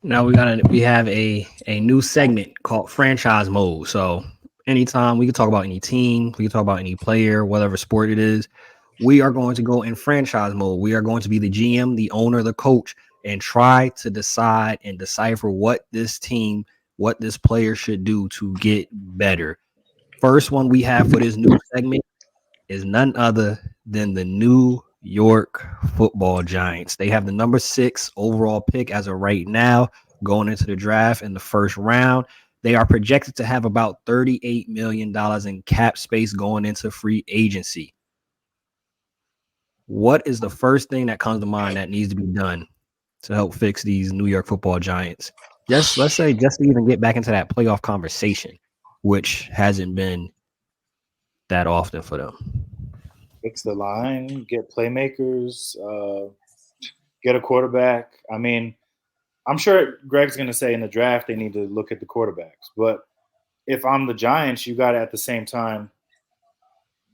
Now we have a new segment called franchise mode. So anytime we can talk about any team, we can talk about any player, whatever sport it is, we are going to go in franchise mode. We are going to be the GM, the owner, the coach, and try to decide and decipher what this team, what this player should do to get better. First one we have for this new segment is none other than the New York Football Giants. They have the number 6 overall pick as of right now, going into the draft in the first round. They are projected to have about $38 million in cap space going into free agency. What is the first thing that comes to mind that needs to be done to help fix these New York Football Giants? Just let's say just to even get back into that playoff conversation, which hasn't been that often for them. Fix the line, get playmakers, get a quarterback. I mean, I'm sure Greg's going to say in the draft they need to look at the quarterbacks. But if I'm the Giants, you got to at the same time,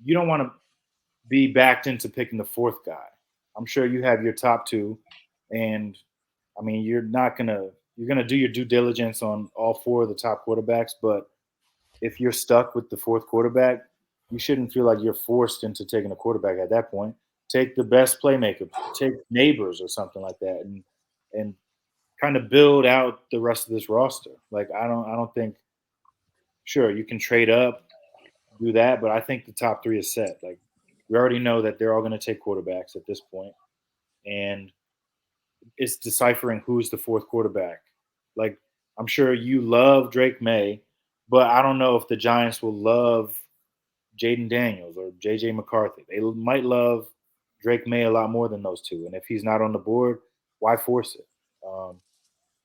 you don't want to be backed into picking the fourth guy. I'm sure you have your top two, and I mean you're gonna do your due diligence on all four of the top quarterbacks. But if you're stuck with the fourth quarterback, you shouldn't feel like you're forced into taking a quarterback at that point. Take the best playmaker, take neighbors or something like that, and kind of build out the rest of this roster. Like I don't think sure you can trade up, do that, but I think the top three is set. Like we already know that they're all going to take quarterbacks at this point, and it's deciphering who's the fourth quarterback. Like I'm sure you love Drake May, but I don't know if the Giants will love Jaden Daniels or JJ McCarthy. They might love Drake May a lot more than those two, and if he's not on the board, why force it?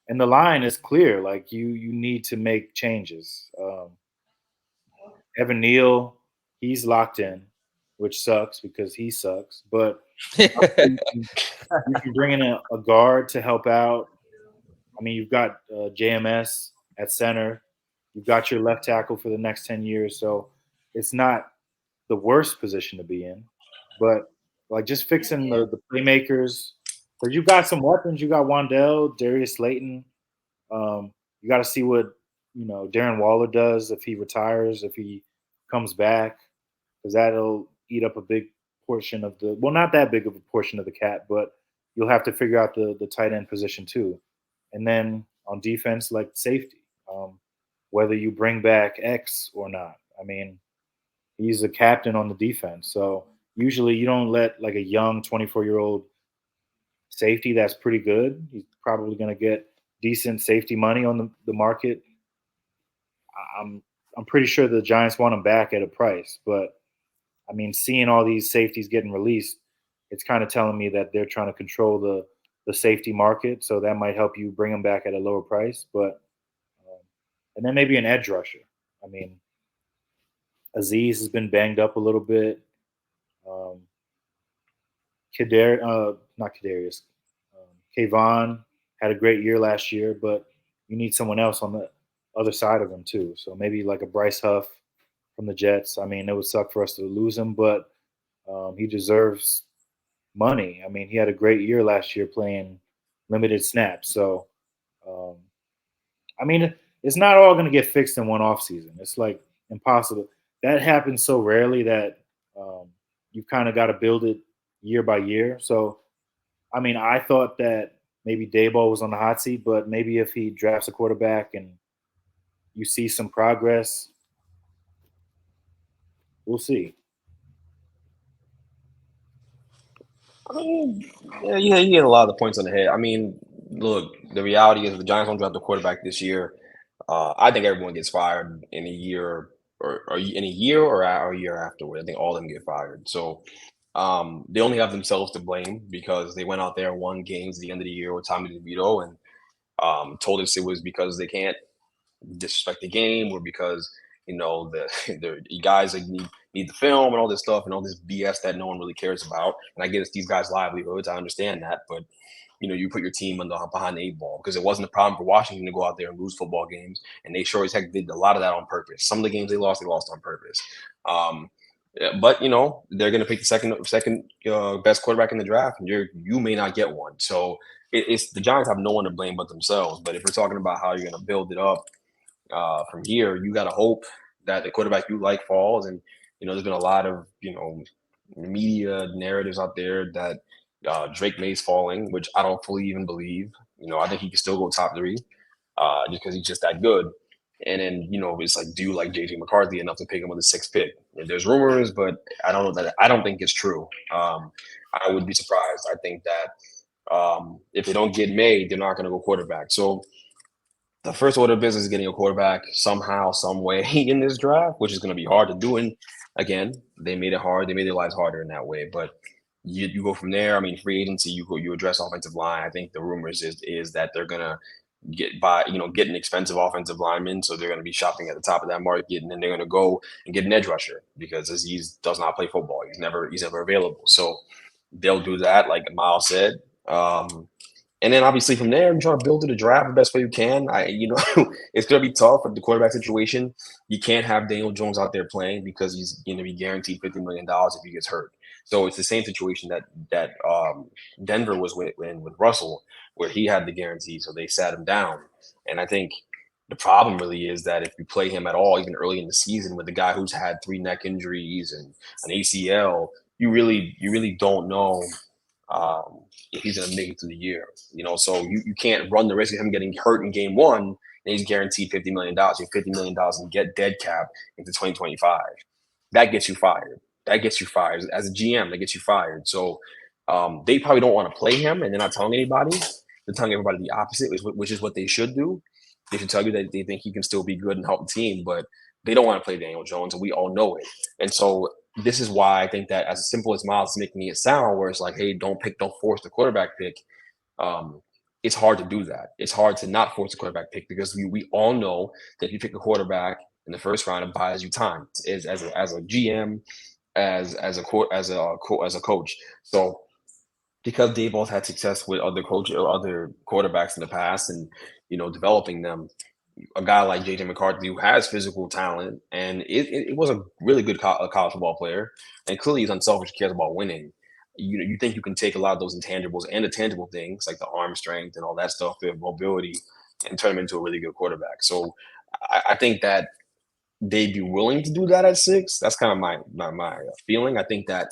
And the line is clear. Like you need to make changes. Evan Neal, he's locked in, which sucks because he sucks. But you can bring in a guard to help out. I mean, you've got JMS at center. You've got your left tackle for the next 10 years. So it's not the worst position to be in. But like just fixing the playmakers. Because you've got some weapons. You got Wandell, Darius Slayton. You got to see what Darren Waller does if he retires, if he comes back, because that'll eat up a big portion of the not that big of a portion of the cap, but you'll have to figure out the tight end position too, and then on defense like safety, whether you bring back X or not. I mean, he's a captain on the defense, so usually you don't let like a young 24-year-old safety that's pretty good. He's probably going to get decent safety money on the market. I'm I'm pretty sure the Giants want him back at a price, but I mean, seeing all these safeties getting released, it's kind of telling me that they're trying to control the safety market. So that might help you bring them back at a lower price. But and then maybe an edge rusher. I mean, Aziz has been banged up a little bit. Um, not Kadarius. Kayvon had a great year last year, but you need someone else on the other side of him too. So maybe like a Bryce Huff from the Jets. I mean, it would suck for us to lose him, but he deserves money. I mean, he had a great year last year playing limited snaps. So, um, I mean, it's not all going to get fixed in one off season. It's like impossible. That happens so rarely that um, you've kind of got to build it year by year. So, I mean, I thought that maybe Dayball was on the hot seat, but maybe if he drafts a quarterback and you see some progress, we'll see. I mean, yeah, you hit a lot of the points on the head. I mean, look, the reality is the Giants don't draft the quarterback this year. I think everyone gets fired in a year or in a year or a year afterward. I think all of them get fired. So they only have themselves to blame because they went out there and won games at the end of the year with Tommy DeVito and told us it was because they can't disrespect the game or because the guys like need the film and all this stuff and all this BS that no one really cares about. And I get it's these guys' livelihoods. I understand that, but you put your team behind the eight ball because it wasn't a problem for Washington to go out there and lose football games, and they sure as heck did a lot of that on purpose. Some of the games they lost on purpose. Um, Yeah, but they're going to pick the second best quarterback in the draft, and you may not get one. So it's the Giants have no one to blame but themselves. But if we're talking about how you're going to build it up from here, you got to hope that the quarterback you like falls. And there's been a lot of media narratives out there that Drake May's falling, which I don't fully even believe. I think he can still go top 3 just because he's just that good. And then, it's like, do you like JJ McCarthy enough to pick him with a 6th pick? And there's rumors, but I don't know that. I don't think it's true. I would be surprised. I think that if they don't get May, they're not going to go quarterback. So the first order of business is getting a quarterback somehow, some way in this draft, which is going to be hard to do. And again, they made it hard. They made their lives harder in that way. But you go from there. I mean, free agency, you address offensive line. I think the rumors is that they're going to get an expensive offensive lineman. So they're going to be shopping at the top of that market, and then they're going to go and get an edge rusher because he does not play football. He's never available. So they'll do that, like Miles said. And then obviously from there, you try to build to the draft the best way you can. It's going to be tough with the quarterback situation. You can't have Daniel Jones out there playing because he's going to be guaranteed $50 million if he gets hurt. So it's the same situation that Denver was with Russell, where he had the guarantee, so they sat him down. And I think the problem really is that if you play him at all, even early in the season, with a guy who's had 3 neck injuries and an ACL, you really don't know if he's going to make it through the year. So you can't run the risk of him getting hurt in game 1, and he's guaranteed $50 million. You have $50 million and get dead cap into 2025. That gets you fired. As a GM, that gets you fired. So they probably don't want to play him, and they're not telling anybody. They're telling everybody the opposite, which is what they should do. They should tell you that they think he can still be good and help the team, but they don't want to play Daniel Jones, and we all know it. And so this is why I think that, as simple as Miles is making it sound, where it's like, hey, don't force the quarterback pick. It's hard to do that. It's hard to not force a quarterback pick because we all know that if you pick a quarterback in the first round, it buys you time as a GM, as a coach. So because they've both had success with other coaches or other quarterbacks in the past, and developing them, a guy like JJ McCarthy, who has physical talent and it was a really good college football player, and clearly he's unselfish, cares about winning. You think you can take a lot of those intangibles and the tangible things like the arm strength and all that stuff, the mobility, and turn him into a really good quarterback. So I think that they'd be willing to do that at 6. That's kind of my feeling. I think that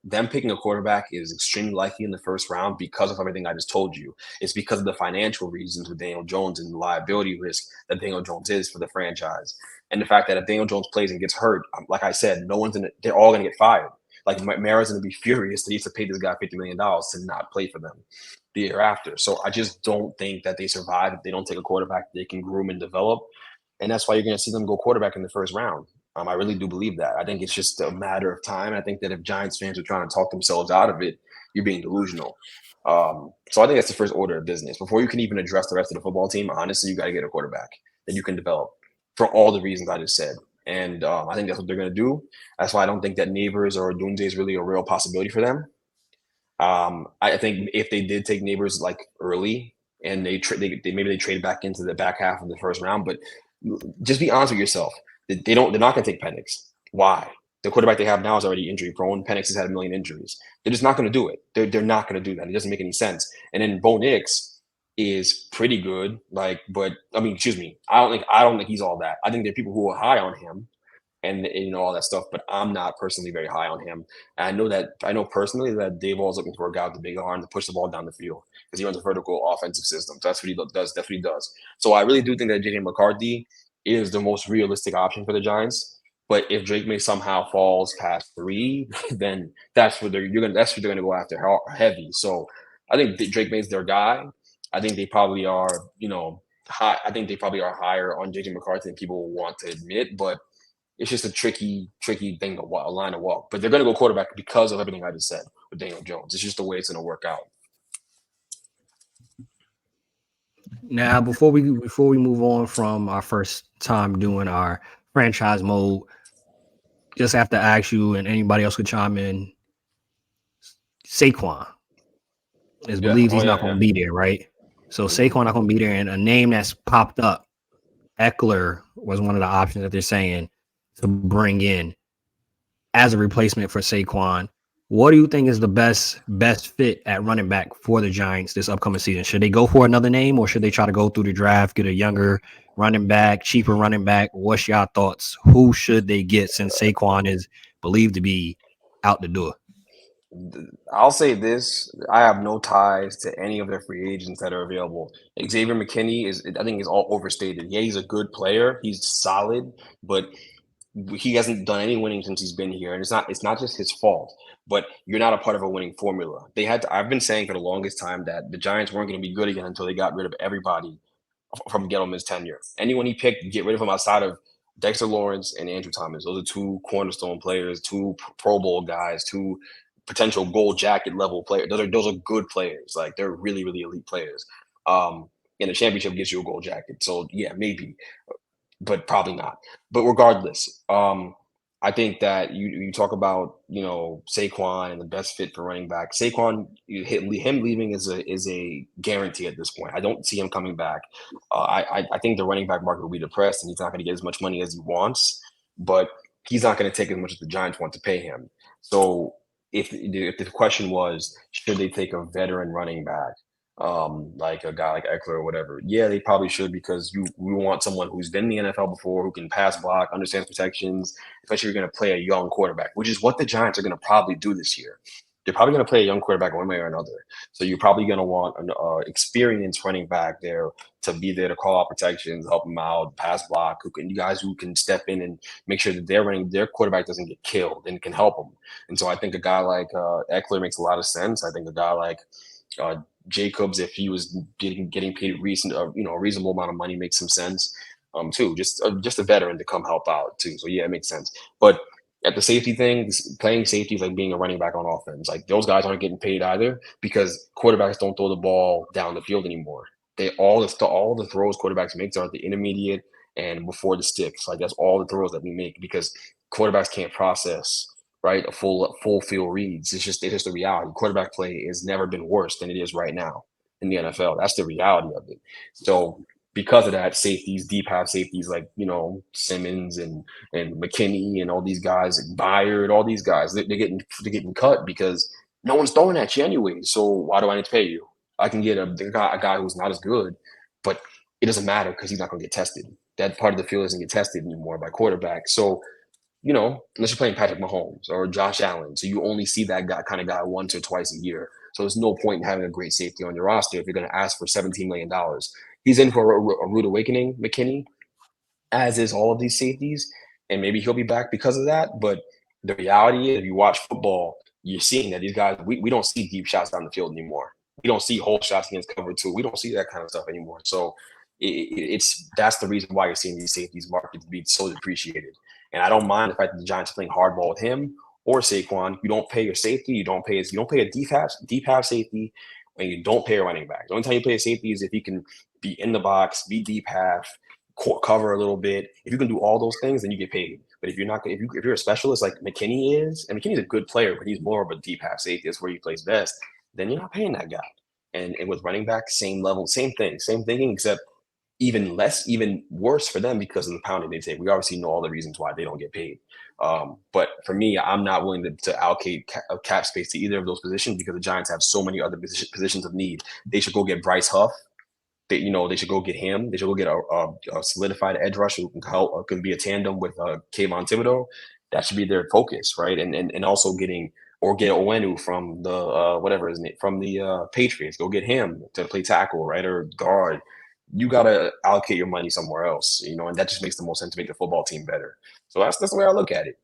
them picking a quarterback is extremely likely in the first round because of everything I just told you. It's because of the financial reasons with Daniel Jones and the liability risk that Daniel Jones is for the franchise. And the fact that if Daniel Jones plays and gets hurt, like I said, they're all going to get fired. Like Mara's going to be furious that he has to pay this guy $50 million to not play for them the year after. So I just don't think that they survive if they don't take a quarterback they can groom and develop. And that's why you're going to see them go quarterback in the first round. I really do believe that. I think it's just a matter of time. I think that if Giants fans are trying to talk themselves out of it, you're being delusional. So I think that's the first order of business. Before you can even address the rest of the football team, honestly, you got to get a quarterback that you can develop for all the reasons I just said. And I think that's what they're going to do. That's why I don't think that Neighbors or Doomsday is really a real possibility for them. I think if they did take Neighbors like early and they maybe they trade back into the back half of the first round, but just be honest with yourself. They're not going to take Penix. Why? The quarterback they have now is already injury prone. Penix has had a million injuries. They're just not going to do it. They're not going to do that. It doesn't make any sense. And then Bo Nix is pretty good. I don't think he's all that. I think there are people who are high on him and all that stuff, but I'm not personally very high on him. And I know personally that Dave Ball's looking for a guy with a big arm to push the ball down the field because he runs a vertical offensive system. So that's what he does. That's what he does. So I really do think that JJ McCarthy is the most realistic option for the Giants. But if Drake May somehow falls past 3, then that's what they're going to go after heavy. So I think Drake May's their guy. I think they probably are, high. I think they probably are higher on JJ McCarthy than people want to admit. But it's just a tricky thing to walk, a line to walk. But they're going to go quarterback because of everything I just said with Daniel Jones. It's just the way it's going to work out. Now, before we move on from our first time doing our franchise mode, just have to ask you, and anybody else could chime in. Saquon is believed he's not going to be there, right? So Saquon not going to be there, and a name that's popped up, Eckler was one of the options that they're saying to bring in. as a replacement for Saquon. What do you think is the best fit at running back for the Giants this upcoming season? Should they go for another name, or should they try to go through the draft, get a younger running back, cheaper running back? What's your thoughts? Who should they get since Saquon is believed to be out the door? I'll say this: I have no ties to any of their free agents that are available. Xavier McKinney I think, is all overstated. Yeah, he's a good player. He's solid, but he hasn't done any winning since he's been here, and it's not just his fault. But you're not a part of a winning formula. I've been saying for the longest time that the Giants weren't going to be good again until they got rid of everybody from Gettleman's tenure. Anyone he picked, get rid of him outside of Dexter Lawrence and Andrew Thomas. Those are two cornerstone players, two Pro Bowl guys, two potential gold jacket level players. Those are good players. Like, they're really, really elite players. And the championship gets you a gold jacket. So yeah, maybe, but probably not. But regardless, I think that you talk about, Saquon and the best fit for running back. Saquon, him leaving is a guarantee at this point. I don't see him coming back. I think the running back market will be depressed, and he's not going to get as much money as he wants. But he's not going to take as much as the Giants want to pay him. So if the question was, should they take a veteran running back, like a guy like Eckler or whatever? Yeah, they probably should, because we want someone who's been in the NFL before, who can pass block, understands protections, especially if you're going to play a young quarterback, which is what the Giants are going to probably do this year. They're probably going to play a young quarterback one way or another. So you're probably going to want an experienced running back there to be there to call out protections, help them out, pass block, guys who can step in and make sure that their quarterback doesn't get killed and can help them. And so I think a guy like Eckler makes a lot of sense. I think a guy like Jacobs, if he was getting paid a reasonable amount of money, makes some sense too. Just a veteran to come help out too. So yeah, it makes sense. But at the safety thing, playing safety is like being a running back on offense. Like, those guys aren't getting paid either, because quarterbacks don't throw the ball down the field anymore. All the throws quarterbacks make are at the intermediate and before the sticks. Like, that's all the throws that we make, because quarterbacks can't process, right, a full field reads. It's just a reality. Quarterback play has never been worse than it is right now in the NFL. That's the reality of it. So because of that, deep half safeties like, Simmons and McKinney and all these guys, Byard, all these guys, they're getting cut because no one's throwing at you anyway. So why do I need to pay you? I can get a guy who's not as good, but it doesn't matter because he's not going to get tested. That part of the field doesn't get tested anymore by quarterbacks. So, unless you're playing Patrick Mahomes or Josh Allen, so you only see that kind of guy once or twice a year. So there's no point in having a great safety on your roster if you're going to ask for $17 million. He's in for a rude awakening, McKinney, as is all of these safeties, and maybe he'll be back because of that. But the reality is, if you watch football, you're seeing that these guys, we don't see deep shots down the field anymore. We don't see hole shots against cover two. We don't see that kind of stuff anymore. So that's the reason why you're seeing these safeties markets be so depreciated. And I don't mind the fact that the Giants are playing hardball with him or Saquon. You don't pay your safety. You don't pay a deep half safety, and you don't pay a running back. The only time you pay a safety is if he can be in the box, be deep half, cover a little bit. If you can do all those things, then you get paid. But if you're a specialist like McKinney is, and McKinney's a good player, but he's more of a deep half safety, that's where he plays best, then you're not paying that guy. And with running back, same level, same thing, same thinking, except even worse for them because of the pounding they take. We obviously know all the reasons why they don't get paid. But for me, I'm not willing to allocate cap space to either of those positions because the Giants have so many other positions of need. They should go get Bryce Huff. They should go get him. They should go get a solidified edge rusher who can help, can be a tandem with Kayvon Thibodeau. That should be their focus, right? And also get Owenu from from the Patriots. Go get him to play tackle, right, or guard. You got to allocate your money somewhere else, and that just makes the most sense to make the football team better. So that's the way I look at it.